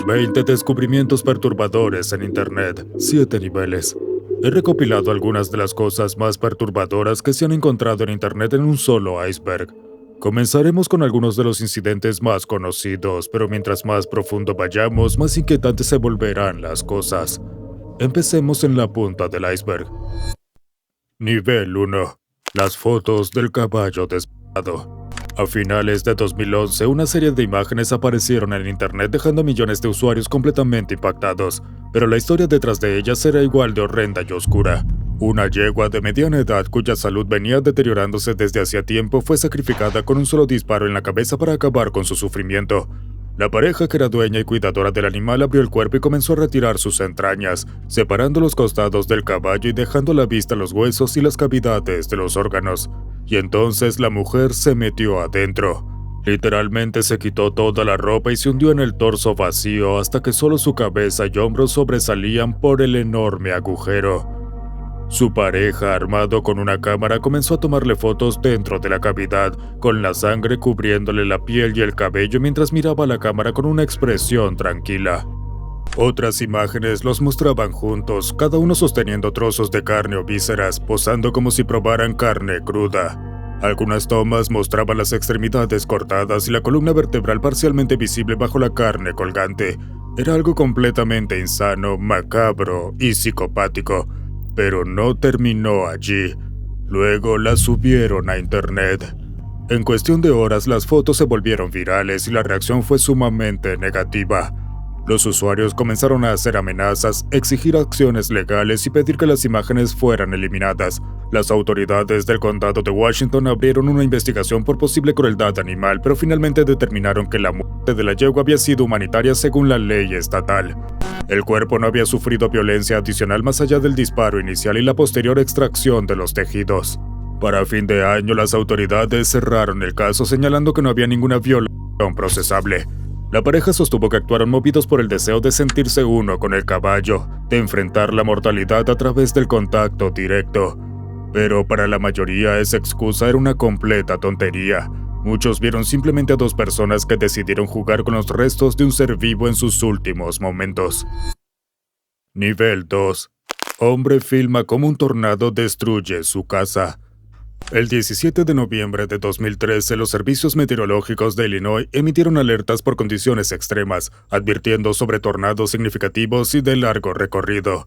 20 descubrimientos perturbadores en Internet, 7 niveles. He recopilado algunas de las cosas más perturbadoras que se han encontrado en Internet en un solo iceberg. Comenzaremos con algunos de los incidentes más conocidos, pero mientras más profundo vayamos, más inquietantes se volverán las cosas. Empecemos en la punta del iceberg. Nivel 1. Las fotos del caballo desvelado. A finales de 2011, una serie de imágenes aparecieron en Internet dejando a millones de usuarios completamente impactados, pero la historia detrás de ellas era igual de horrenda y oscura. Una yegua de mediana edad cuya salud venía deteriorándose desde hacía tiempo fue sacrificada con un solo disparo en la cabeza para acabar con su sufrimiento. La pareja, que era dueña y cuidadora del animal, abrió el cuerpo y comenzó a retirar sus entrañas, separando los costados del caballo y dejando a la vista los huesos y las cavidades de los órganos. Y entonces la mujer se metió adentro. Literalmente se quitó toda la ropa y se hundió en el torso vacío hasta que solo su cabeza y hombros sobresalían por el enorme agujero. Su pareja, armado con una cámara, comenzó a tomarle fotos dentro de la cavidad, con la sangre cubriéndole la piel y el cabello mientras miraba la cámara con una expresión tranquila. Otras imágenes los mostraban juntos, cada uno sosteniendo trozos de carne o vísceras, posando como si probaran carne cruda. Algunas tomas mostraban las extremidades cortadas y la columna vertebral parcialmente visible bajo la carne colgante. Era algo completamente insano, macabro y psicopático. Pero no terminó allí. Luego las subieron a Internet. En cuestión de horas, las fotos se volvieron virales y la reacción fue sumamente negativa. Los usuarios comenzaron a hacer amenazas, exigir acciones legales y pedir que las imágenes fueran eliminadas. Las autoridades del condado de Washington abrieron una investigación por posible crueldad animal, pero finalmente determinaron que la muerte de la yegua había sido humanitaria según la ley estatal. El cuerpo no había sufrido violencia adicional más allá del disparo inicial y la posterior extracción de los tejidos. Para fin de año, las autoridades cerraron el caso señalando que no había ninguna violación procesable. La pareja sostuvo que actuaron movidos por el deseo de sentirse uno con el caballo, de enfrentar la mortalidad a través del contacto directo. Pero para la mayoría esa excusa era una completa tontería. Muchos vieron simplemente a dos personas que decidieron jugar con los restos de un ser vivo en sus últimos momentos. Nivel 2. Hombre filma cómo un tornado destruye su casa. El 17 de noviembre de 2013, los servicios meteorológicos de Illinois emitieron alertas por condiciones extremas, advirtiendo sobre tornados significativos y de largo recorrido.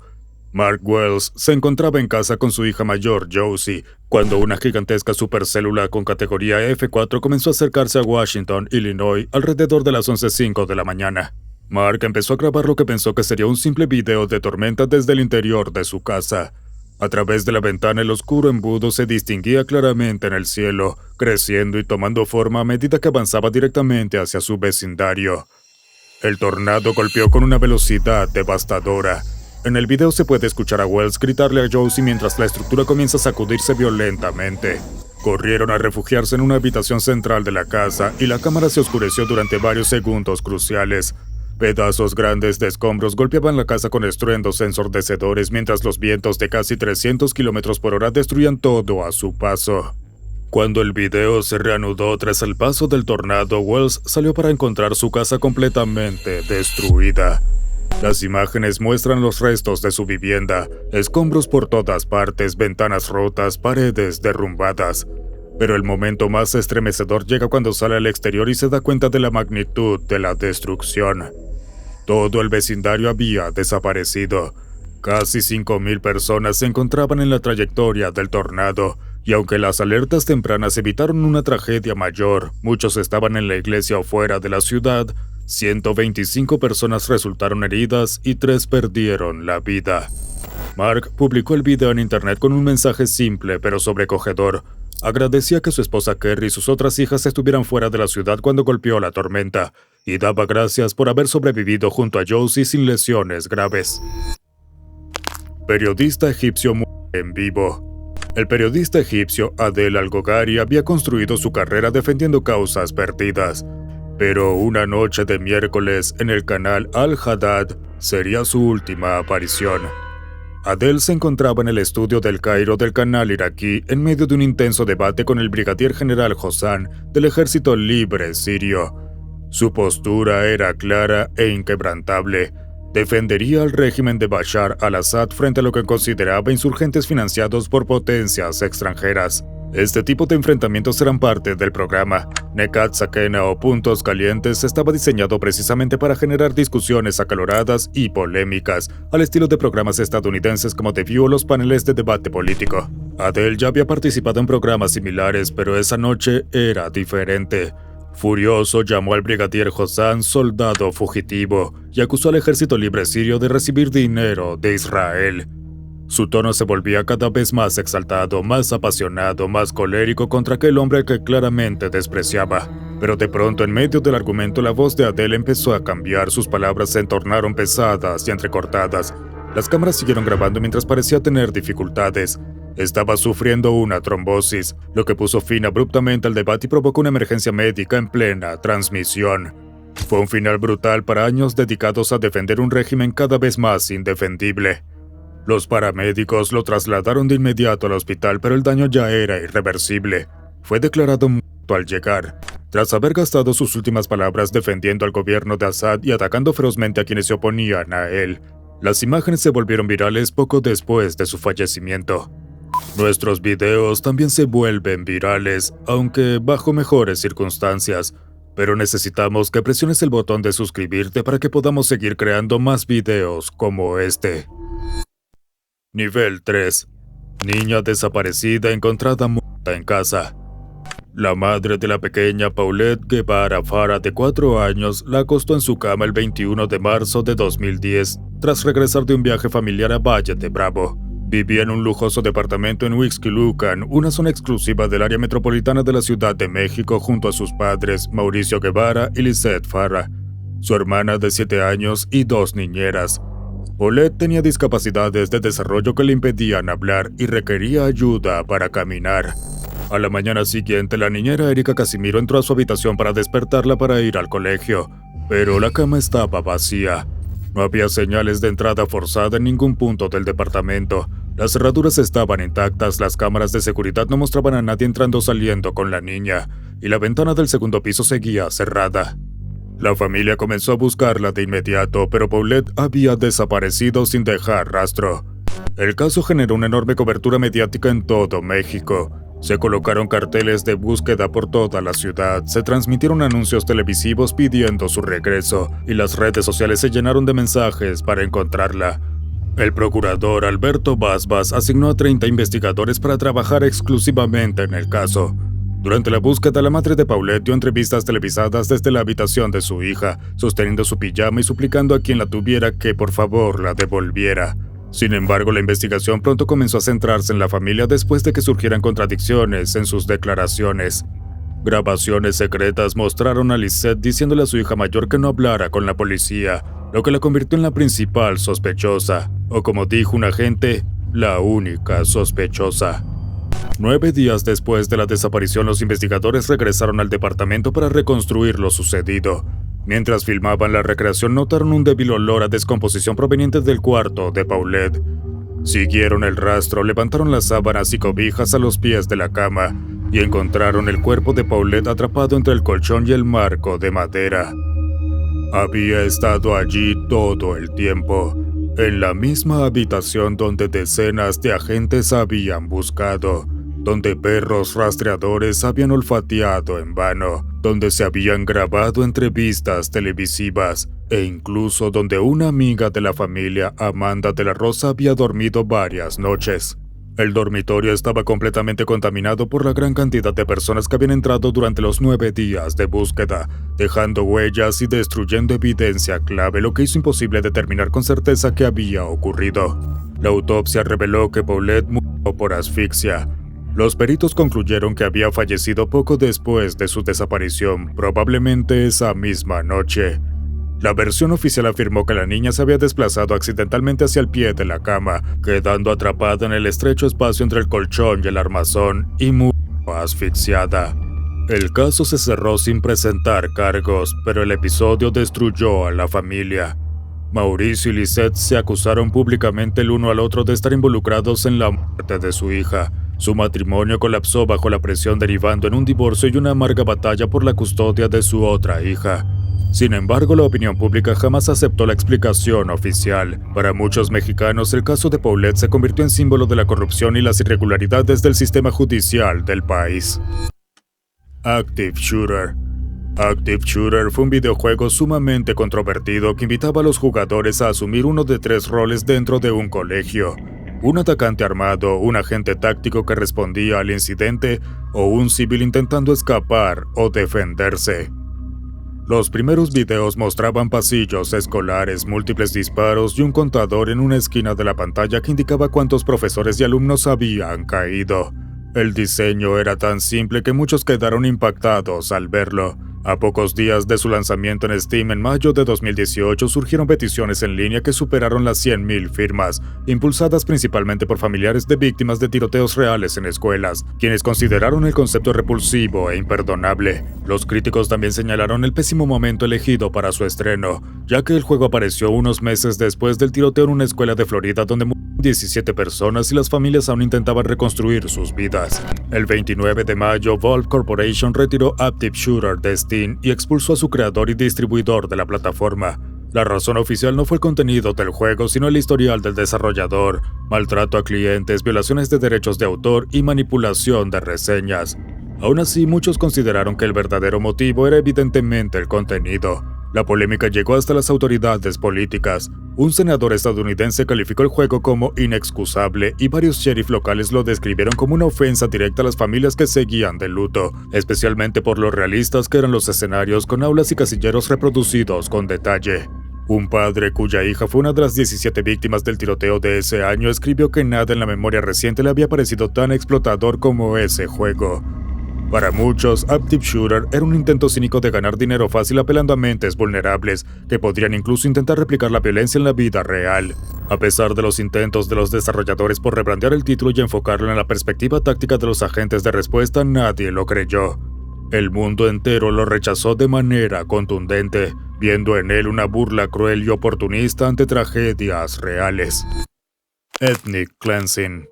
Mark Wells se encontraba en casa con su hija mayor, Josie, cuando una gigantesca supercélula con categoría F4 comenzó a acercarse a Washington, Illinois, alrededor de las 11:05 de la mañana. Mark empezó a grabar lo que pensó que sería un simple video de tormenta desde el interior de su casa. A través de la ventana, el oscuro embudo se distinguía claramente en el cielo, creciendo y tomando forma a medida que avanzaba directamente hacia su vecindario. El tornado golpeó con una velocidad devastadora. En el video se puede escuchar a Wells gritarle a Josie mientras la estructura comienza a sacudirse violentamente. Corrieron a refugiarse en una habitación central de la casa y la cámara se oscureció durante varios segundos cruciales. Pedazos grandes de escombros golpeaban la casa con estruendos ensordecedores mientras los vientos de casi 300 km/h destruían todo a su paso. Cuando el video se reanudó tras el paso del tornado, Wells salió para encontrar su casa completamente destruida. Las imágenes muestran los restos de su vivienda, escombros por todas partes, ventanas rotas, paredes derrumbadas. Pero el momento más estremecedor llega cuando sale al exterior y se da cuenta de la magnitud de la destrucción. Todo el vecindario había desaparecido. Casi 5,000 personas se encontraban en la trayectoria del tornado, y aunque las alertas tempranas evitaron una tragedia mayor, muchos estaban en la iglesia o fuera de la ciudad. 125 personas resultaron heridas y 3 perdieron la vida. Mark publicó el video en internet con un mensaje simple pero sobrecogedor. Agradecía que su esposa Kerry y sus otras hijas estuvieran fuera de la ciudad cuando golpeó la tormenta, y daba gracias por haber sobrevivido junto a Josie sin lesiones graves. Periodista egipcio muere en vivo. El periodista egipcio Adel Al-Ghogari había construido su carrera defendiendo causas perdidas. Pero una noche de miércoles en el canal Al-Haddad sería su última aparición. Adel se encontraba en el estudio del Cairo del canal iraquí en medio de un intenso debate con el brigadier general Hossam del Ejército Libre Sirio. Su postura era clara e inquebrantable. Defendería al régimen de Bashar al-Assad frente a lo que consideraba insurgentes financiados por potencias extranjeras. Este tipo de enfrentamientos eran parte del programa. Nekat Sakena o Puntos Calientes estaba diseñado precisamente para generar discusiones acaloradas y polémicas, al estilo de programas estadounidenses como The View o los paneles de debate político. Adel ya había participado en programas similares, pero esa noche era diferente. Furioso, llamó al brigadier Hossam soldado fugitivo y acusó al ejército libre sirio de recibir dinero de Israel. Su tono se volvía cada vez más exaltado, más apasionado, más colérico contra aquel hombre que claramente despreciaba. Pero de pronto, en medio del argumento, la voz de Adel empezó a cambiar, sus palabras se tornaron pesadas y entrecortadas. Las cámaras siguieron grabando mientras parecía tener dificultades. Estaba sufriendo una trombosis, lo que puso fin abruptamente al debate y provocó una emergencia médica en plena transmisión. Fue un final brutal para años dedicados a defender un régimen cada vez más indefendible. Los paramédicos lo trasladaron de inmediato al hospital, pero el daño ya era irreversible. Fue declarado muerto al llegar, tras haber gastado sus últimas palabras defendiendo al gobierno de Assad y atacando ferozmente a quienes se oponían a él. Las imágenes se volvieron virales poco después de su fallecimiento. Nuestros videos también se vuelven virales, aunque bajo mejores circunstancias. Pero necesitamos que presiones el botón de suscribirte para que podamos seguir creando más videos como este. Nivel 3. Niña desaparecida encontrada muerta en casa. La madre de la pequeña Paulette Guevara Fara, de 4 años, la acostó en su cama el 21 de marzo de 2010, tras regresar de un viaje familiar a Valle de Bravo. Vivía en un lujoso departamento en Huixquilucan, una zona exclusiva del área metropolitana de la Ciudad de México, junto a sus padres, Mauricio Guevara y Lisette Fara, su hermana de 7 años y 2 niñeras. Paulette tenía discapacidades de desarrollo que le impedían hablar y requería ayuda para caminar. A la mañana siguiente, la niñera Erika Casimiro entró a su habitación para despertarla para ir al colegio, pero la cama estaba vacía. No había señales de entrada forzada en ningún punto del departamento. Las cerraduras estaban intactas, las cámaras de seguridad no mostraban a nadie entrando o saliendo con la niña, y la ventana del segundo piso seguía cerrada. La familia comenzó a buscarla de inmediato, pero Paulette había desaparecido sin dejar rastro. El caso generó una enorme cobertura mediática en todo México. Se colocaron carteles de búsqueda por toda la ciudad, se transmitieron anuncios televisivos pidiendo su regreso, y las redes sociales se llenaron de mensajes para encontrarla. El procurador Alberto Basbas asignó a 30 investigadores para trabajar exclusivamente en el caso. Durante la búsqueda, la madre de Paulette dio entrevistas televisadas desde la habitación de su hija, sosteniendo su pijama y suplicando a quien la tuviera que por favor la devolviera. Sin embargo, la investigación pronto comenzó a centrarse en la familia después de que surgieran contradicciones en sus declaraciones. Grabaciones secretas mostraron a Lisette diciéndole a su hija mayor que no hablara con la policía, lo que la convirtió en la principal sospechosa, o como dijo un agente, la única sospechosa. 9 días después de la desaparición, los investigadores regresaron al departamento para reconstruir lo sucedido. Mientras filmaban la recreación, notaron un débil olor a descomposición proveniente del cuarto de Paulette. Siguieron el rastro, levantaron las sábanas y cobijas a los pies de la cama y encontraron el cuerpo de Paulette atrapado entre el colchón y el marco de madera. Había estado allí todo el tiempo, en la misma habitación donde decenas de agentes habían buscado, donde perros rastreadores habían olfateado en vano, donde se habían grabado entrevistas televisivas, e incluso donde una amiga de la familia, Amanda de la Rosa, había dormido varias noches. El dormitorio estaba completamente contaminado por la gran cantidad de personas que habían entrado durante los 9 días de búsqueda, dejando huellas y destruyendo evidencia clave, lo que hizo imposible determinar con certeza qué había ocurrido. La autopsia reveló que Paulette murió por asfixia. Los peritos concluyeron que había fallecido poco después de su desaparición, probablemente esa misma noche. La versión oficial afirmó que la niña se había desplazado accidentalmente hacia el pie de la cama, quedando atrapada en el estrecho espacio entre el colchón y el armazón, y murió asfixiada. El caso se cerró sin presentar cargos, pero el episodio destruyó a la familia. Mauricio y Lisette se acusaron públicamente el uno al otro de estar involucrados en la muerte de su hija. Su matrimonio colapsó bajo la presión, derivando en un divorcio y una amarga batalla por la custodia de su otra hija. Sin embargo, la opinión pública jamás aceptó la explicación oficial. Para muchos mexicanos, el caso de Paulette se convirtió en símbolo de la corrupción y las irregularidades del sistema judicial del país. Active Shooter. Active Shooter fue un videojuego sumamente controvertido que invitaba a los jugadores a asumir uno de 3 roles dentro de un colegio: un atacante armado, un agente táctico que respondía al incidente, o un civil intentando escapar o defenderse. Los primeros videos mostraban pasillos escolares, múltiples disparos y un contador en una esquina de la pantalla que indicaba cuántos profesores y alumnos habían caído. El diseño era tan simple que muchos quedaron impactados al verlo. A pocos días de su lanzamiento en Steam en mayo de 2018 surgieron peticiones en línea que superaron las 100,000 firmas, impulsadas principalmente por familiares de víctimas de tiroteos reales en escuelas, quienes consideraron el concepto repulsivo e imperdonable. Los críticos también señalaron el pésimo momento elegido para su estreno, ya que el juego apareció unos meses después del tiroteo en una escuela de Florida donde murieron 17 personas y las familias aún intentaban reconstruir sus vidas. El 29 de mayo, Valve Corporation retiró Active Shooter de Steam y expulsó a su creador y distribuidor de la plataforma. La razón oficial no fue el contenido del juego, sino el historial del desarrollador, maltrato a clientes, violaciones de derechos de autor y manipulación de reseñas. Aún así, muchos consideraron que el verdadero motivo era evidentemente el contenido. La polémica llegó hasta las autoridades políticas. Un senador estadounidense calificó el juego como inexcusable y varios sheriff locales lo describieron como una ofensa directa a las familias que seguían de luto, especialmente por lo realistas que eran los escenarios con aulas y casilleros reproducidos con detalle. Un padre cuya hija fue una de las 17 víctimas del tiroteo de ese año escribió que nada en la memoria reciente le había parecido tan explotador como ese juego. Para muchos, Active Shooter era un intento cínico de ganar dinero fácil apelando a mentes vulnerables, que podrían incluso intentar replicar la violencia en la vida real. A pesar de los intentos de los desarrolladores por rebrandear el título y enfocarlo en la perspectiva táctica de los agentes de respuesta, nadie lo creyó. El mundo entero lo rechazó de manera contundente, viendo en él una burla cruel y oportunista ante tragedias reales. Ethnic Cleansing.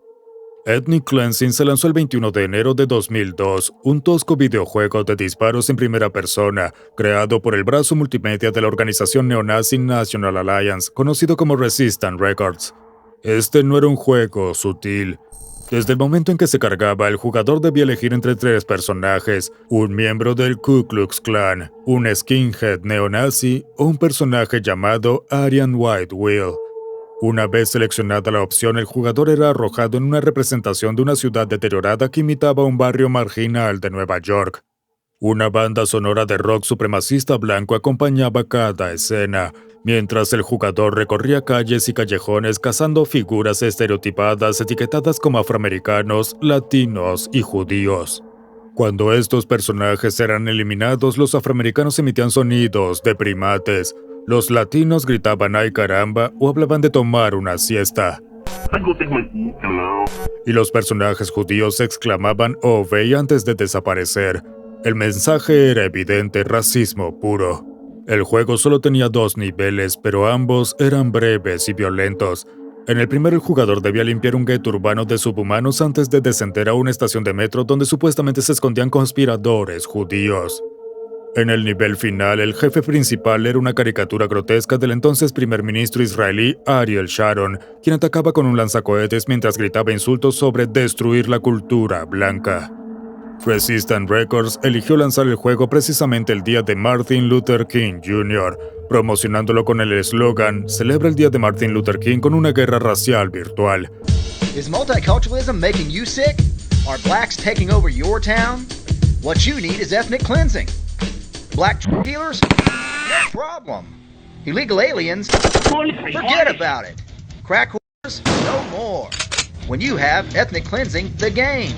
Ethnic Cleansing se lanzó el 21 de enero de 2002, un tosco videojuego de disparos en primera persona, creado por el brazo multimedia de la organización neonazi National Alliance, conocido como Resistance Records. Este no era un juego sutil. Desde el momento en que se cargaba, el jugador debía elegir entre 3 personajes: un miembro del Ku Klux Klan, un skinhead neonazi o un personaje llamado Aryan White Will. Una vez seleccionada la opción, el jugador era arrojado en una representación de una ciudad deteriorada que imitaba un barrio marginal de Nueva York. Una banda sonora de rock supremacista blanco acompañaba cada escena, mientras el jugador recorría calles y callejones cazando figuras estereotipadas etiquetadas como afroamericanos, latinos y judíos. Cuando estos personajes eran eliminados, los afroamericanos emitían sonidos de primates. Los latinos gritaban "ay caramba" o hablaban de tomar una siesta. Y los personajes judíos exclamaban "oh vey" antes de desaparecer. El mensaje era evidente: racismo puro. El juego solo tenía 2 niveles, pero ambos eran breves y violentos. En el primero, el jugador debía limpiar un gueto urbano de subhumanos antes de descender a una estación de metro donde supuestamente se escondían conspiradores judíos. En el nivel final, el jefe principal era una caricatura grotesca del entonces primer ministro israelí Ariel Sharon, quien atacaba con un lanzacohetes mientras gritaba insultos sobre destruir la cultura blanca. Resistance Records eligió lanzar el juego precisamente el día de Martin Luther King Jr., promocionándolo con el eslogan "Celebra el día de Martin Luther King con una guerra racial virtual". Is multiculturalism making you sick? Are blacks taking over your town? What you need is ethnic cleansing. Black dealers? No problem. Illegal aliens? Forget about it. Crack whores? No more. When you have ethnic cleansing, the game.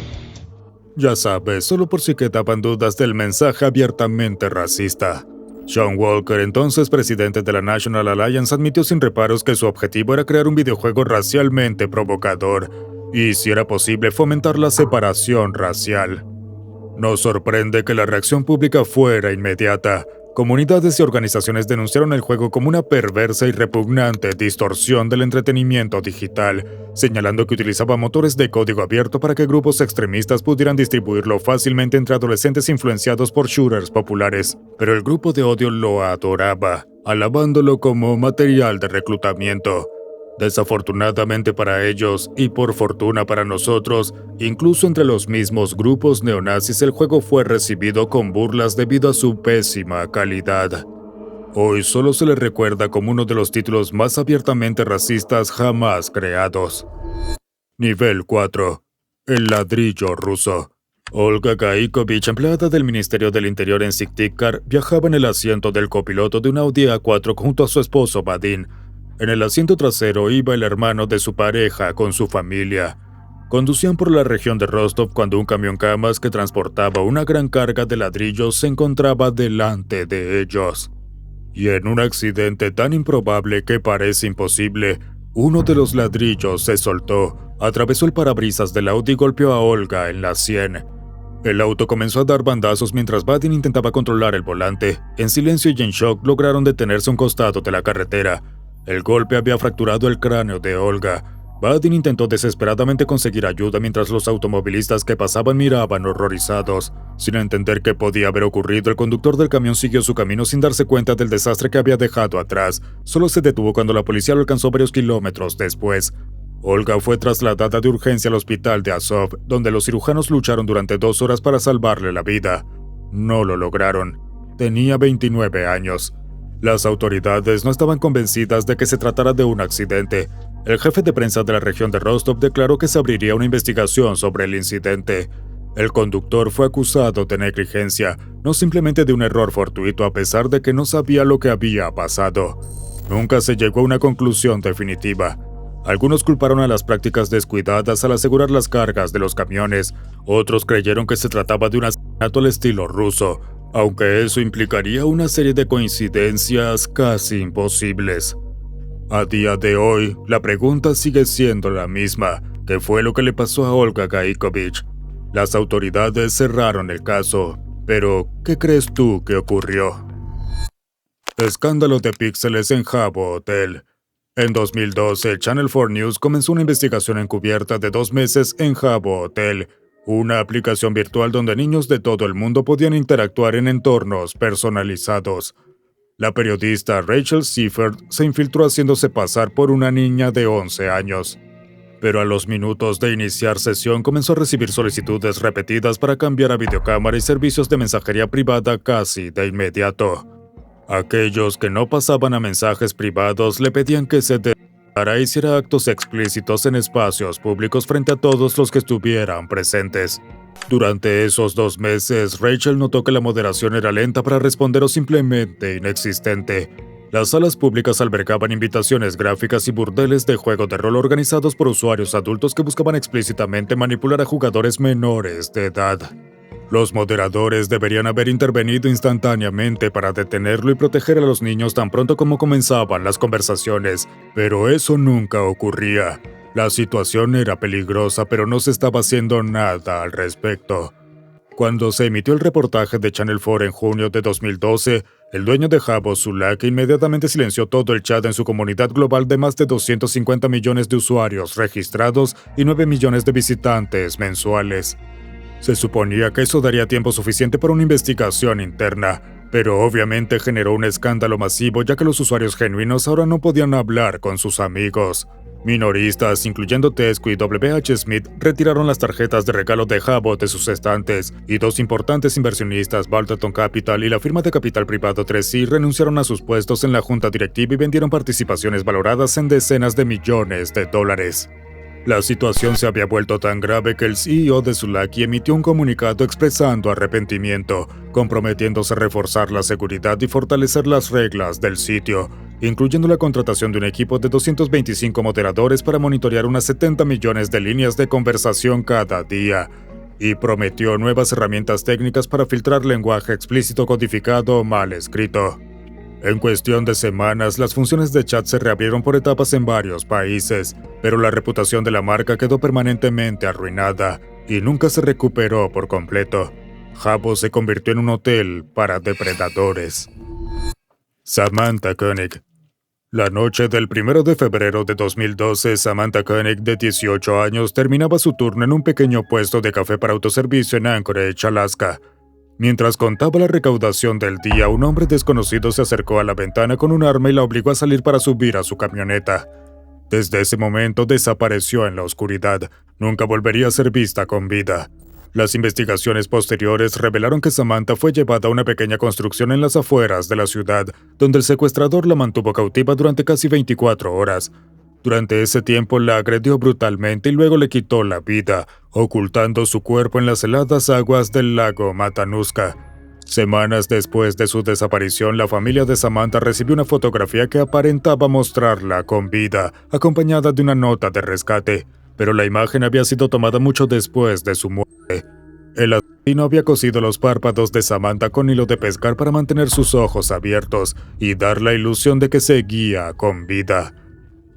Ya sabes, solo por si quedaban dudas del mensaje abiertamente racista. Sean Walker, entonces presidente de la National Alliance, admitió sin reparos que su objetivo era crear un videojuego racialmente provocador y, si era posible, fomentar la separación racial. Nos sorprende que la reacción pública fuera inmediata. Comunidades y organizaciones denunciaron el juego como una perversa y repugnante distorsión del entretenimiento digital, señalando que utilizaba motores de código abierto para que grupos extremistas pudieran distribuirlo fácilmente entre adolescentes influenciados por shooters populares. Pero el grupo de odio lo adoraba, alabándolo como material de reclutamiento. Desafortunadamente para ellos, y por fortuna para nosotros, incluso entre los mismos grupos neonazis el juego fue recibido con burlas debido a su pésima calidad. Hoy solo se le recuerda como uno de los títulos más abiertamente racistas jamás creados. Nivel 4. El ladrillo ruso. Olga Gaikovich, empleada del Ministerio del Interior en Syktyvkar, viajaba en el asiento del copiloto de un Audi A4 junto a su esposo Vadim. En el asiento trasero iba el hermano de su pareja con su familia. Conducían por la región de Rostov cuando un camión camas que transportaba una gran carga de ladrillos se encontraba delante de ellos. Y en un accidente tan improbable que parece imposible, uno de los ladrillos se soltó, atravesó el parabrisas del Audi y golpeó a Olga en la sien. El auto comenzó a dar bandazos mientras Vadim intentaba controlar el volante. En silencio y en shock lograron detenerse a un costado de la carretera. El golpe había fracturado el cráneo de Olga. Vadim intentó desesperadamente conseguir ayuda mientras los automovilistas que pasaban miraban horrorizados. Sin entender qué podía haber ocurrido, el conductor del camión siguió su camino sin darse cuenta del desastre que había dejado atrás. Solo se detuvo cuando la policía lo alcanzó varios kilómetros después. Olga fue trasladada de urgencia al hospital de Azov, donde los cirujanos lucharon durante 2 horas para salvarle la vida. No lo lograron. Tenía 29 años. Las autoridades no estaban convencidas de que se tratara de un accidente. El jefe de prensa de la región de Rostov declaró que se abriría una investigación sobre el incidente. El conductor fue acusado de negligencia, no simplemente de un error fortuito a pesar de que no sabía lo que había pasado. Nunca se llegó a una conclusión definitiva. Algunos culparon a las prácticas descuidadas al asegurar las cargas de los camiones, otros creyeron que se trataba de un asesinato al estilo ruso, aunque eso implicaría una serie de coincidencias casi imposibles. A día de hoy, la pregunta sigue siendo la misma: ¿qué fue lo que le pasó a Olga Gaikovich? Las autoridades cerraron el caso, pero ¿qué crees tú que ocurrió? Escándalo de píxeles en Habbo Hotel. En 2012, Channel 4 News comenzó una investigación encubierta de 2 meses en Habbo Hotel, una aplicación virtual donde niños de todo el mundo podían interactuar en entornos personalizados. La periodista Rachel Seifert se infiltró haciéndose pasar por una niña de 11 años. Pero a los minutos de iniciar sesión comenzó a recibir solicitudes repetidas para cambiar a videocámara y servicios de mensajería privada casi de inmediato. Aquellos que no pasaban a mensajes privados le pedían que se dejara e hiciera actos explícitos en espacios públicos frente a todos los que estuvieran presentes. Durante esos 2 meses, Rachel notó que la moderación era lenta para responder o simplemente inexistente. Las salas públicas albergaban invitaciones gráficas y burdeles de juego de rol organizados por usuarios adultos que buscaban explícitamente manipular a jugadores menores de edad. Los moderadores deberían haber intervenido instantáneamente para detenerlo y proteger a los niños tan pronto como comenzaban las conversaciones, pero eso nunca ocurría. La situación era peligrosa, pero no se estaba haciendo nada al respecto. Cuando se emitió el reportaje de Channel 4 en junio de 2012, el dueño de Habbo, Sulak, inmediatamente silenció todo el chat en su comunidad global de más de 250 millones de usuarios registrados y 9 millones de visitantes mensuales. Se suponía que eso daría tiempo suficiente para una investigación interna, pero obviamente generó un escándalo masivo ya que los usuarios genuinos ahora no podían hablar con sus amigos. Minoristas, incluyendo Tesco y W.H. Smith, retiraron las tarjetas de regalo de Habbo de sus estantes, y 2 importantes inversionistas, Balderton Capital y la firma de capital privado 3C, renunciaron a sus puestos en la junta directiva y vendieron participaciones valoradas en decenas de millones de dólares. La situación se había vuelto tan grave que el CEO de Sulaki emitió un comunicado expresando arrepentimiento, comprometiéndose a reforzar la seguridad y fortalecer las reglas del sitio, incluyendo la contratación de un equipo de 225 moderadores para monitorear unas 70 millones de líneas de conversación cada día, y prometió nuevas herramientas técnicas para filtrar lenguaje explícito codificado o mal escrito. En cuestión de semanas, las funciones de chat se reabrieron por etapas en varios países, pero la reputación de la marca quedó permanentemente arruinada y nunca se recuperó por completo. Habbo se convirtió en un hotel para depredadores. Samantha Koenig. La noche del 1 de febrero de 2012, Samantha Koenig, de 18 años, terminaba su turno en un pequeño puesto de café para autoservicio en Anchorage, Alaska. Mientras contaba la recaudación del día, un hombre desconocido se acercó a la ventana con un arma y la obligó a salir para subir a su camioneta. Desde ese momento desapareció en la oscuridad. Nunca volvería a ser vista con vida. Las investigaciones posteriores revelaron que Samantha fue llevada a una pequeña construcción en las afueras de la ciudad, donde el secuestrador la mantuvo cautiva durante casi 24 horas. Durante ese tiempo la agredió brutalmente y luego le quitó la vida, ocultando su cuerpo en las heladas aguas del lago Matanuska. Semanas después de su desaparición, la familia de Samantha recibió una fotografía que aparentaba mostrarla con vida, acompañada de una nota de rescate, pero la imagen había sido tomada mucho después de su muerte. El asesino había cosido los párpados de Samantha con hilo de pescar para mantener sus ojos abiertos y dar la ilusión de que seguía con vida.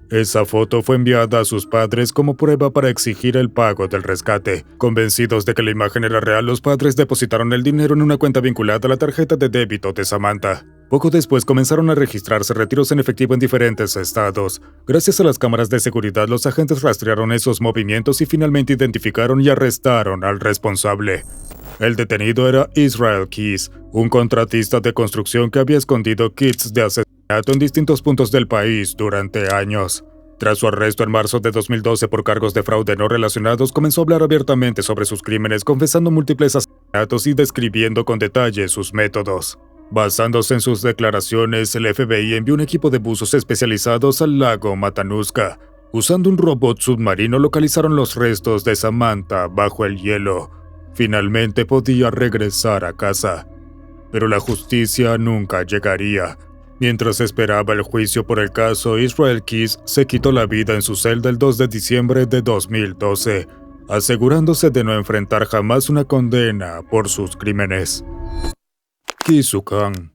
Esa foto fue enviada a sus padres como prueba para exigir el pago del rescate. Convencidos de que la imagen era real, los padres depositaron el dinero en una cuenta vinculada a la tarjeta de débito de Samantha. Poco después comenzaron a registrarse retiros en efectivo en diferentes estados. Gracias a las cámaras de seguridad, los agentes rastrearon esos movimientos y finalmente identificaron y arrestaron al responsable. El detenido era Israel Keys, un contratista de construcción que había escondido kits de asesinato en distintos puntos del país durante años. Tras su arresto en marzo de 2012 por cargos de fraude no relacionados, comenzó a hablar abiertamente sobre sus crímenes, confesando múltiples asesinatos y describiendo con detalle sus métodos. Basándose en sus declaraciones, el FBI envió un equipo de buzos especializados al lago Matanuska. Usando un robot submarino, localizaron los restos de Samantha bajo el hielo. Finalmente podía regresar a casa. Pero la justicia nunca llegaría. Mientras esperaba el juicio por el caso, Israel Keys se quitó la vida en su celda el 2 de diciembre de 2012, asegurándose de no enfrentar jamás una condena por sus crímenes. Ki-Suk-Han.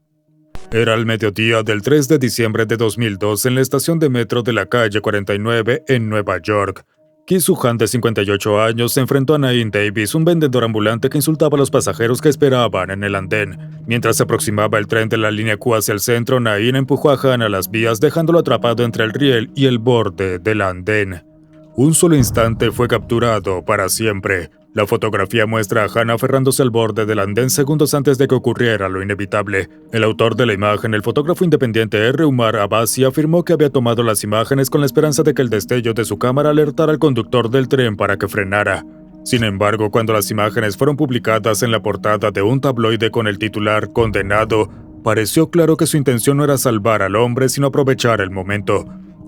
Era el mediodía del 3 de diciembre de 2012 en la estación de metro de la calle 49 en Nueva York. Ki-Suk-Han, de 58 años, se enfrentó a Naeem Davis, un vendedor ambulante que insultaba a los pasajeros que esperaban en el andén. Mientras se aproximaba el tren de la línea Q hacia el centro, Naeem empujó a Han a las vías, dejándolo atrapado entre el riel y el borde del andén. Un solo instante fue capturado para siempre. La fotografía muestra a Han aferrándose al borde del andén segundos antes de que ocurriera lo inevitable. El autor de la imagen, el fotógrafo independiente R. Umar Abbasi, afirmó que había tomado las imágenes con la esperanza de que el destello de su cámara alertara al conductor del tren para que frenara. Sin embargo, cuando las imágenes fueron publicadas en la portada de un tabloide con el titular "Condenado", pareció claro que su intención no era salvar al hombre, sino aprovechar el momento.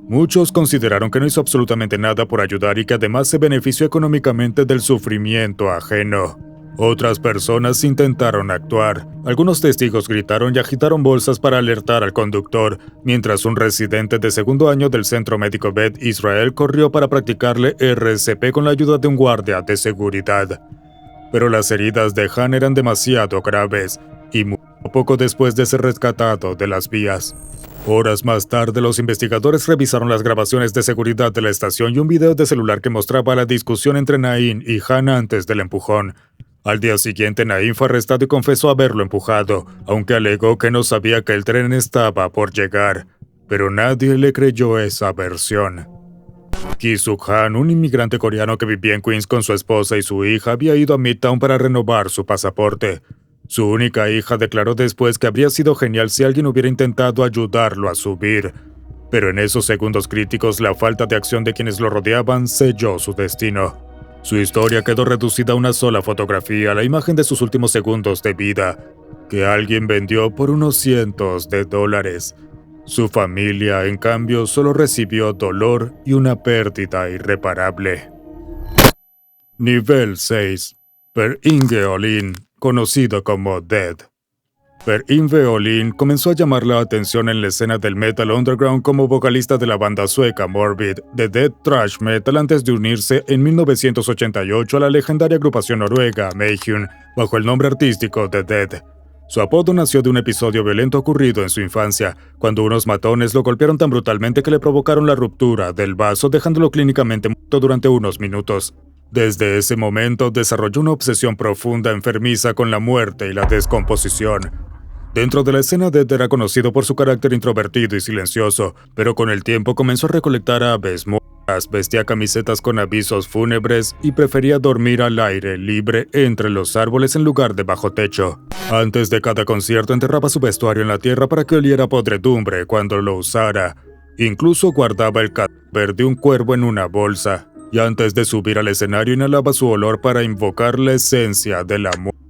Muchos consideraron que no hizo absolutamente nada por ayudar y que además se benefició económicamente del sufrimiento ajeno. Otras personas intentaron actuar. Algunos testigos gritaron y agitaron bolsas para alertar al conductor, mientras un residente de segundo año del centro médico Beth Israel corrió para practicarle RCP con la ayuda de un guardia de seguridad. Pero las heridas de Han eran demasiado graves y murió poco después de ser rescatado de las vías. Horas más tarde, los investigadores revisaron las grabaciones de seguridad de la estación y un video de celular que mostraba la discusión entre Naeem y Han antes del empujón. Al día siguiente, Naeem fue arrestado y confesó haberlo empujado, aunque alegó que no sabía que el tren estaba por llegar. Pero nadie le creyó esa versión. Ki-Suk-Han, un inmigrante coreano que vivía en Queens con su esposa y su hija, había ido a Midtown para renovar su pasaporte. Su única hija declaró después que habría sido genial si alguien hubiera intentado ayudarlo a subir. Pero en esos segundos críticos, la falta de acción de quienes lo rodeaban selló su destino. Su historia quedó reducida a una sola fotografía, la imagen de sus últimos segundos de vida, que alguien vendió por unos cientos de dólares. Su familia, en cambio, solo recibió dolor y una pérdida irreparable. Nivel 6. Per Inge Olin, conocido como Dead. Per Inge Olin comenzó a llamar la atención en la escena del metal underground como vocalista de la banda sueca Morbid, de death thrash metal, antes de unirse en 1988 a la legendaria agrupación noruega Mayhem, bajo el nombre artístico de Dead. Su apodo nació de un episodio violento ocurrido en su infancia, cuando unos matones lo golpearon tan brutalmente que le provocaron la ruptura del vaso, dejándolo clínicamente muerto durante unos minutos. Desde ese momento desarrolló una obsesión profunda enfermiza con la muerte y la descomposición. Dentro de la escena, Dead era conocido por su carácter introvertido y silencioso, pero con el tiempo comenzó a recolectar aves muertas, vestía camisetas con avisos fúnebres y prefería dormir al aire libre entre los árboles en lugar de bajo techo. Antes de cada concierto enterraba su vestuario en la tierra para que oliera podredumbre cuando lo usara. Incluso guardaba el cadáver de un cuervo en una bolsa, y antes de subir al escenario inhalaba su olor para invocar la esencia de la muerte.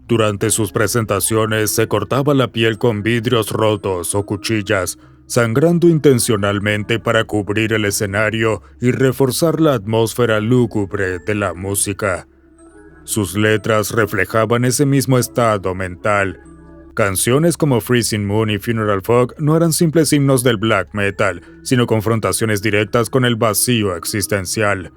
Durante sus presentaciones se cortaba la piel con vidrios rotos o cuchillas, sangrando intencionalmente para cubrir el escenario y reforzar la atmósfera lúgubre de la música. Sus letras reflejaban ese mismo estado mental. Canciones como Freezing Moon y Funeral Fog no eran simples himnos del black metal, sino confrontaciones directas con el vacío existencial.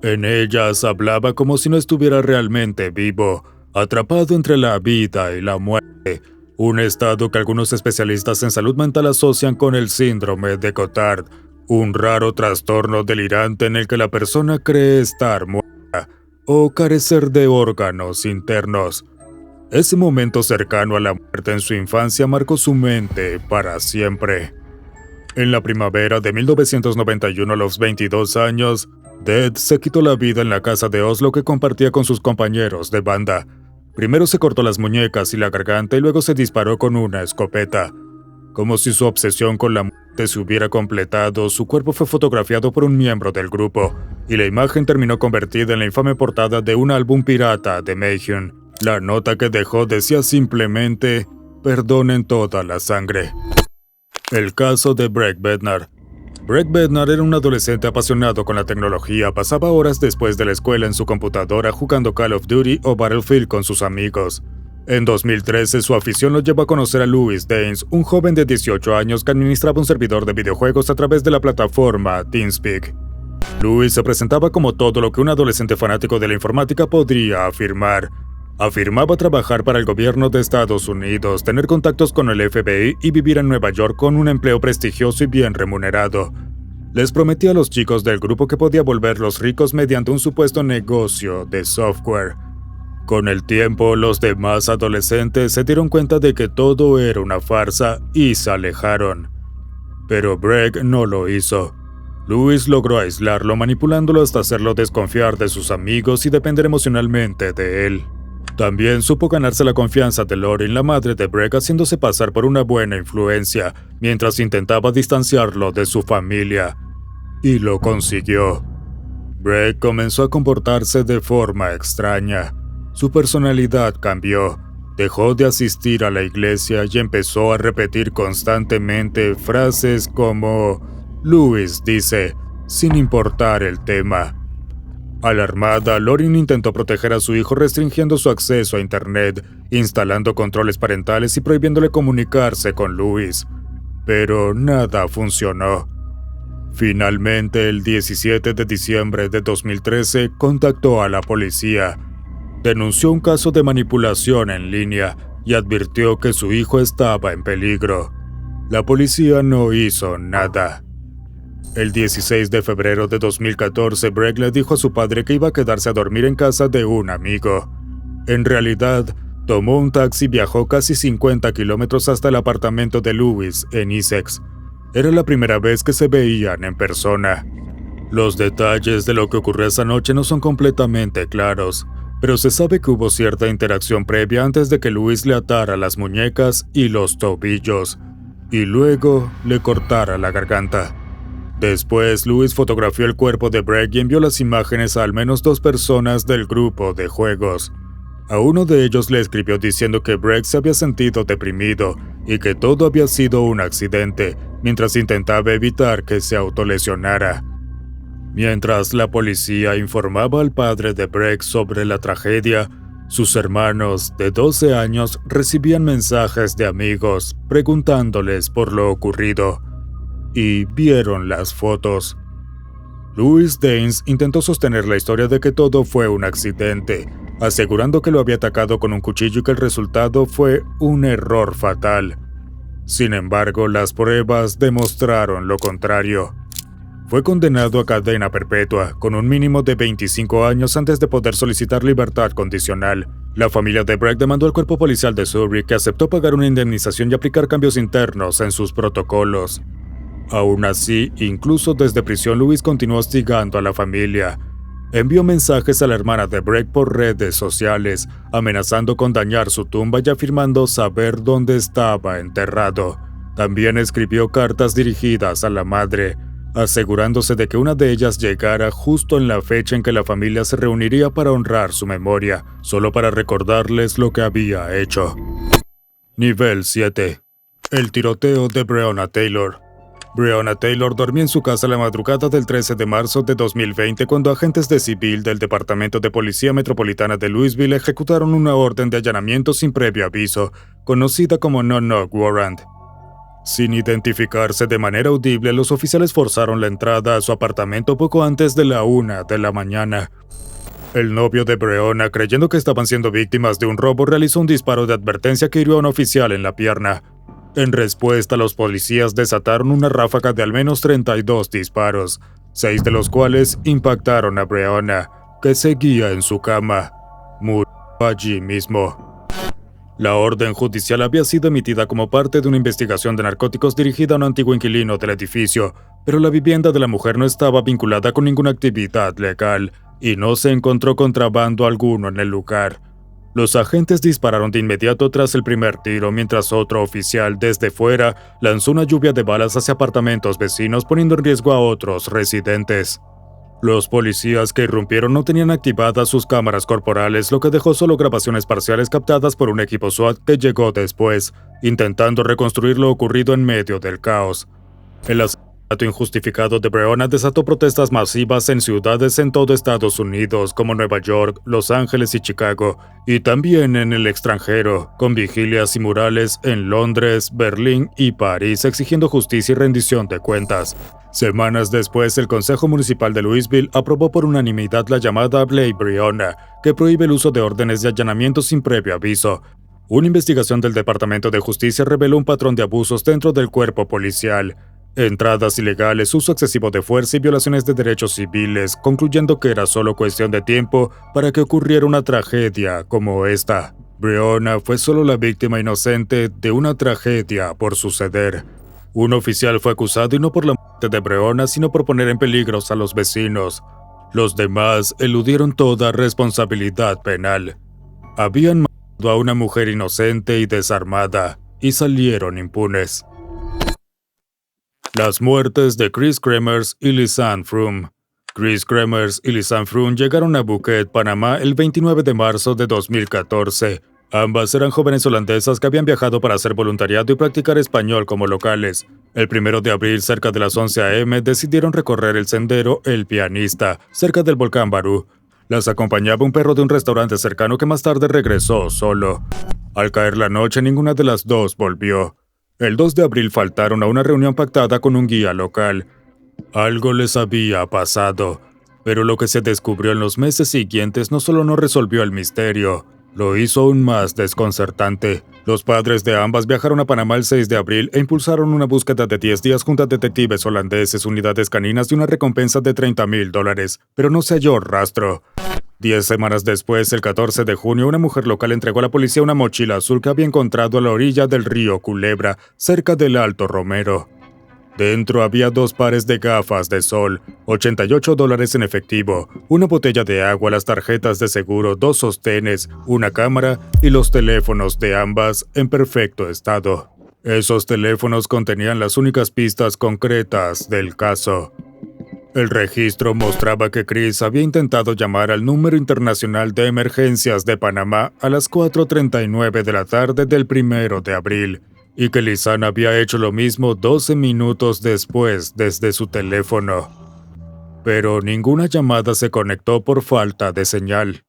En ellas hablaba como si no estuviera realmente vivo, atrapado entre la vida y la muerte, un estado que algunos especialistas en salud mental asocian con el síndrome de Cotard, un raro trastorno delirante en el que la persona cree estar muerta o carecer de órganos internos. Ese momento cercano a la muerte en su infancia marcó su mente para siempre. En la primavera de 1991, a los 22 años, Dead se quitó la vida en la casa de Oslo que compartía con sus compañeros de banda. Primero se cortó las muñecas y la garganta y luego se disparó con una escopeta. Como si su obsesión con la muerte se hubiera completado, su cuerpo fue fotografiado por un miembro del grupo, y la imagen terminó convertida en la infame portada de un álbum pirata de Mayhem. La nota que dejó decía simplemente: "Perdonen toda la sangre". El caso de Breck Bednar. Breck Bednar era un adolescente apasionado con la tecnología. Pasaba horas después de la escuela en su computadora jugando Call of Duty o Battlefield con sus amigos. En 2013, su afición lo llevó a conocer a Louis Daines, un joven de 18 años que administraba un servidor de videojuegos a través de la plataforma TeamSpeak. Louis se presentaba como todo lo que un adolescente fanático de la informática podría afirmar. Afirmaba trabajar para el gobierno de Estados Unidos, tener contactos con el FBI y vivir en Nueva York con un empleo prestigioso y bien remunerado. Les prometía a los chicos del grupo que podía volverlos ricos mediante un supuesto negocio de software. Con el tiempo, los demás adolescentes se dieron cuenta de que todo era una farsa y se alejaron. Pero Breck no lo hizo. Louis logró aislarlo, manipulándolo hasta hacerlo desconfiar de sus amigos y depender emocionalmente de él. También supo ganarse la confianza de Lauren, la madre de Breck, haciéndose pasar por una buena influencia, mientras intentaba distanciarlo de su familia. Y lo consiguió. Breck comenzó a comportarse de forma extraña. Su personalidad cambió, dejó de asistir a la iglesia y empezó a repetir constantemente frases como "Louis dice", sin importar el tema. Alarmada, Lauren intentó proteger a su hijo restringiendo su acceso a Internet, instalando controles parentales y prohibiéndole comunicarse con Louis. Pero nada funcionó. Finalmente, el 17 de diciembre de 2013, contactó a la policía. Denunció un caso de manipulación en línea y advirtió que su hijo estaba en peligro. La policía no hizo nada. El 16 de febrero de 2014, Breck le dijo a su padre que iba a quedarse a dormir en casa de un amigo. En realidad, tomó un taxi y viajó casi 50 kilómetros hasta el apartamento de Louis en Essex. Era la primera vez que se veían en persona. Los detalles de lo que ocurrió esa noche no son completamente claros, pero se sabe que hubo cierta interacción previa antes de que Louis le atara las muñecas y los tobillos, y luego le cortara la garganta. Después, Louis fotografió el cuerpo de Breck y envió las imágenes a al menos 2 personas del grupo de juegos. A uno de ellos le escribió diciendo que Breck se había sentido deprimido y que todo había sido un accidente, mientras intentaba evitar que se autolesionara. Mientras la policía informaba al padre de Breck sobre la tragedia, sus hermanos de 12 años recibían mensajes de amigos preguntándoles por lo ocurrido. Y vieron las fotos. Louis Daines intentó sostener la historia de que todo fue un accidente, asegurando que lo había atacado con un cuchillo y que el resultado fue un error fatal. Sin embargo, las pruebas demostraron lo contrario. Fue condenado a cadena perpetua, con un mínimo de 25 años antes de poder solicitar libertad condicional. La familia de Breck demandó al cuerpo policial de Surrey, que aceptó pagar una indemnización y aplicar cambios internos en sus protocolos. Aún así, incluso desde prisión, Lewis continuó hostigando a la familia. Envió mensajes a la hermana de Breck por redes sociales, amenazando con dañar su tumba y afirmando saber dónde estaba enterrado. También escribió cartas dirigidas a la madre, asegurándose de que una de ellas llegara justo en la fecha en que la familia se reuniría para honrar su memoria, solo para recordarles lo que había hecho. Nivel 7. El tiroteo de Breonna Taylor. Breonna Taylor dormía en su casa la madrugada del 13 de marzo de 2020 cuando agentes de civil del Departamento de Policía Metropolitana de Louisville ejecutaron una orden de allanamiento sin previo aviso, conocida como No-Knock Warrant. Sin identificarse de manera audible, los oficiales forzaron la entrada a su apartamento poco antes de la 1 de la mañana. El novio de Breonna, creyendo que estaban siendo víctimas de un robo, realizó un disparo de advertencia que hirió a un oficial en la pierna. En respuesta, los policías desataron una ráfaga de al menos 32 disparos, 6 de los cuales impactaron a Breonna, que seguía en su cama. Murió allí mismo. La orden judicial había sido emitida como parte de una investigación de narcóticos dirigida a un antiguo inquilino del edificio, pero la vivienda de la mujer no estaba vinculada con ninguna actividad legal y no se encontró contrabando alguno en el lugar. Los agentes dispararon de inmediato tras el primer tiro, mientras otro oficial desde fuera lanzó una lluvia de balas hacia apartamentos vecinos, poniendo en riesgo a otros residentes. Los policías que irrumpieron no tenían activadas sus cámaras corporales, lo que dejó solo grabaciones parciales captadas por un equipo SWAT que llegó después, intentando reconstruir lo ocurrido en medio del caos. El asesinato injustificado de Breonna desató protestas masivas en ciudades en todo Estados Unidos, como Nueva York, Los Ángeles y Chicago, y también en el extranjero, con vigilias y murales en Londres, Berlín y París exigiendo justicia y rendición de cuentas. Semanas después, el Consejo Municipal de Louisville aprobó por unanimidad la llamada Ley Breonna, que prohíbe el uso de órdenes de allanamiento sin previo aviso. Una investigación del Departamento de Justicia reveló un patrón de abusos dentro del cuerpo policial: entradas ilegales, uso excesivo de fuerza y violaciones de derechos civiles, concluyendo que era solo cuestión de tiempo para que ocurriera una tragedia como esta. Breonna fue solo la víctima inocente de una tragedia por suceder. Un oficial fue acusado y no por la muerte de Breonna, sino por poner en peligro a los vecinos. Los demás eludieron toda responsabilidad penal. Habían matado a una mujer inocente y desarmada, y salieron impunes. Las muertes de Chris Kremers y Lisanne Froome. Chris Kremers y Lisanne Froome llegaron a Phuket, Panamá, el 29 de marzo de 2014. Ambas eran jóvenes holandesas que habían viajado para hacer voluntariado y practicar español como locales. El 1 de abril, cerca de las 11 a.m., decidieron recorrer el sendero El Pianista, cerca del volcán Barú. Las acompañaba un perro de un restaurante cercano que más tarde regresó solo. Al caer la noche, ninguna de las dos volvió. El 2 de abril faltaron a una reunión pactada con un guía local. Algo les había pasado, pero lo que se descubrió en los meses siguientes no solo no resolvió el misterio, lo hizo aún más desconcertante. Los padres de ambas viajaron a Panamá el 6 de abril e impulsaron una búsqueda de 10 días junto a detectives holandeses, unidades caninas y una recompensa de $30,000, pero no se halló rastro. 10 semanas después, el 14 de junio, una mujer local entregó a la policía una mochila azul que había encontrado a la orilla del río Culebra, cerca del Alto Romero. Dentro había 2 pares de gafas de sol, $88 en efectivo, una botella de agua, las tarjetas de seguro, 2 sostenes, una cámara y los teléfonos de ambas en perfecto estado. Esos teléfonos contenían las únicas pistas concretas del caso. El registro mostraba que Chris había intentado llamar al número internacional de emergencias de Panamá a las 4:39 de la tarde del 1 de abril, y que Lisanne había hecho lo mismo 12 minutos después desde su teléfono. Pero ninguna llamada se conectó por falta de señal.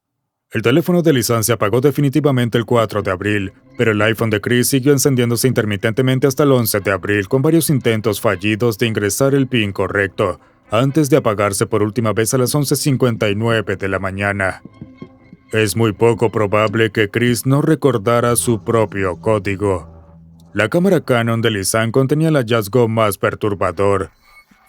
El teléfono de Lisanne se apagó definitivamente el 4 de abril, pero el iPhone de Chris siguió encendiéndose intermitentemente hasta el 11 de abril, con varios intentos fallidos de ingresar el PIN correcto, antes de apagarse por última vez a las 11:59 de la mañana. Es muy poco probable que Chris no recordara su propio código. La cámara Canon de Lisanne contenía el hallazgo más perturbador.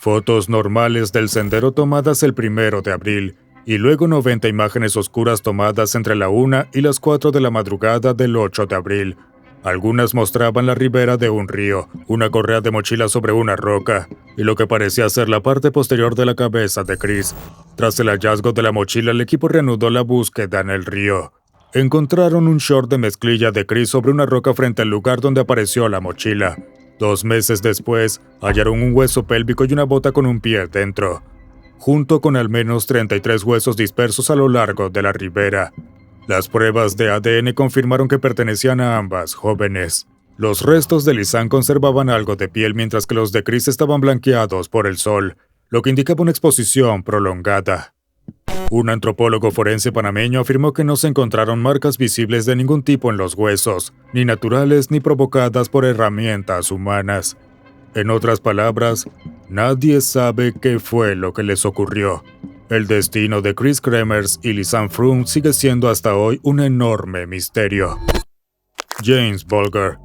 Fotos normales del sendero tomadas el 1 de abril, y luego 90 imágenes oscuras tomadas entre la 1 y las 4 de la madrugada del 8 de abril. Algunas mostraban la ribera de un río, una correa de mochila sobre una roca, y lo que parecía ser la parte posterior de la cabeza de Chris. Tras el hallazgo de la mochila, el equipo reanudó la búsqueda en el río. Encontraron un short de mezclilla de Chris sobre una roca frente al lugar donde apareció la mochila. 2 meses después, hallaron un hueso pélvico y una bota con un pie dentro, junto con al menos 33 huesos dispersos a lo largo de la ribera. Las pruebas de ADN confirmaron que pertenecían a ambas jóvenes. Los restos de Lisanne conservaban algo de piel mientras que los de Chris estaban blanqueados por el sol, lo que indicaba una exposición prolongada. Un antropólogo forense panameño afirmó que no se encontraron marcas visibles de ningún tipo en los huesos, ni naturales ni provocadas por herramientas humanas. En otras palabras, nadie sabe qué fue lo que les ocurrió. El destino de Chris Kremers y Lisanne Froome sigue siendo hasta hoy un enorme misterio. James Bulger.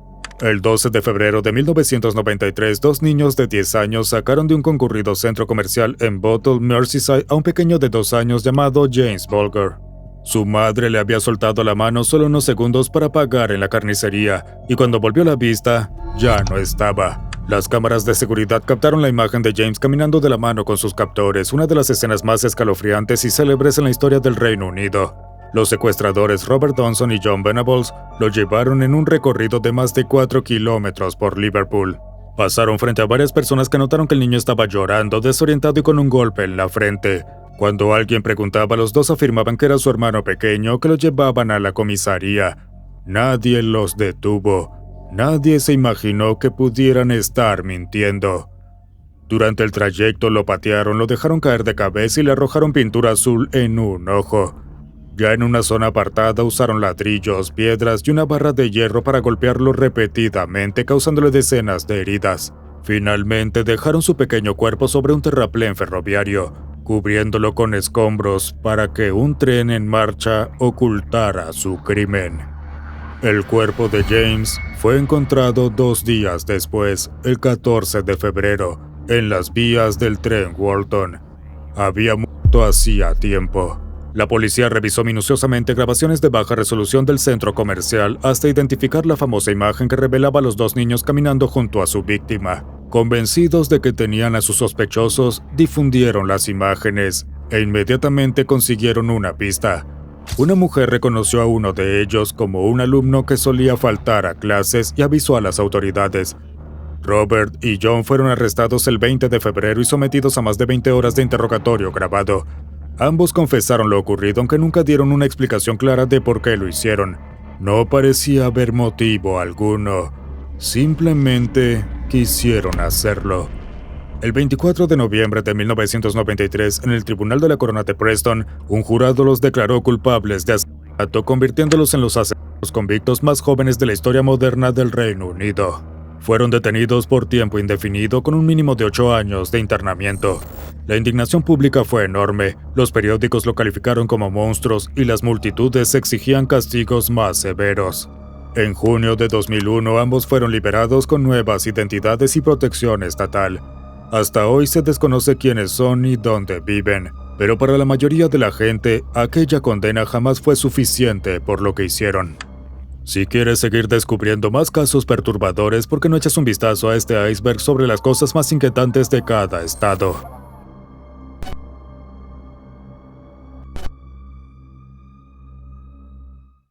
El 12 de febrero de 1993, 2 niños de 10 años sacaron de un concurrido centro comercial en Bootle, Merseyside, a un pequeño de 2 años llamado James Bulger. Su madre le había soltado la mano solo unos segundos para pagar en la carnicería, y cuando volvió la vista, ya no estaba. Las cámaras de seguridad captaron la imagen de James caminando de la mano con sus captores, una de las escenas más escalofriantes y célebres en la historia del Reino Unido. Los secuestradores Robert Donson y John Venables lo llevaron en un recorrido de más de 4 kilómetros por Liverpool. Pasaron frente a varias personas que notaron que el niño estaba llorando, desorientado y con un golpe en la frente. Cuando alguien preguntaba, los dos afirmaban que era su hermano pequeño, que lo llevaban a la comisaría. Nadie los detuvo. Nadie se imaginó que pudieran estar mintiendo. Durante el trayecto lo patearon, lo dejaron caer de cabeza y le arrojaron pintura azul en un ojo. Ya en una zona apartada usaron ladrillos, piedras y una barra de hierro para golpearlo repetidamente, causándole decenas de heridas. Finalmente dejaron su pequeño cuerpo sobre un terraplén ferroviario, cubriéndolo con escombros para que un tren en marcha ocultara su crimen. El cuerpo de James fue encontrado 2 días después, el 14 de febrero, en las vías del tren Walton. Había muerto hacía tiempo. La policía revisó minuciosamente grabaciones de baja resolución del centro comercial hasta identificar la famosa imagen que revelaba a los 2 niños caminando junto a su víctima. Convencidos de que tenían a sus sospechosos, difundieron las imágenes e inmediatamente consiguieron una pista. Una mujer reconoció a uno de ellos como un alumno que solía faltar a clases y avisó a las autoridades. Robert y John fueron arrestados el 20 de febrero y sometidos a más de 20 horas de interrogatorio grabado. Ambos confesaron lo ocurrido, aunque nunca dieron una explicación clara de por qué lo hicieron. No parecía haber motivo alguno. Simplemente quisieron hacerlo. El 24 de noviembre de 1993, en el Tribunal de la Corona de Preston, un jurado los declaró culpables de asesinato, convirtiéndolos en los asesinos convictos más jóvenes de la historia moderna del Reino Unido. Fueron detenidos por tiempo indefinido con un mínimo de 8 años de internamiento. La indignación pública fue enorme, los periódicos lo calificaron como monstruos y las multitudes exigían castigos más severos. En junio de 2001, ambos fueron liberados con nuevas identidades y protección estatal. Hasta hoy se desconoce quiénes son y dónde viven, pero para la mayoría de la gente, aquella condena jamás fue suficiente por lo que hicieron. Si quieres seguir descubriendo más casos perturbadores, ¿por qué no echas un vistazo a este iceberg sobre las cosas más inquietantes de cada estado?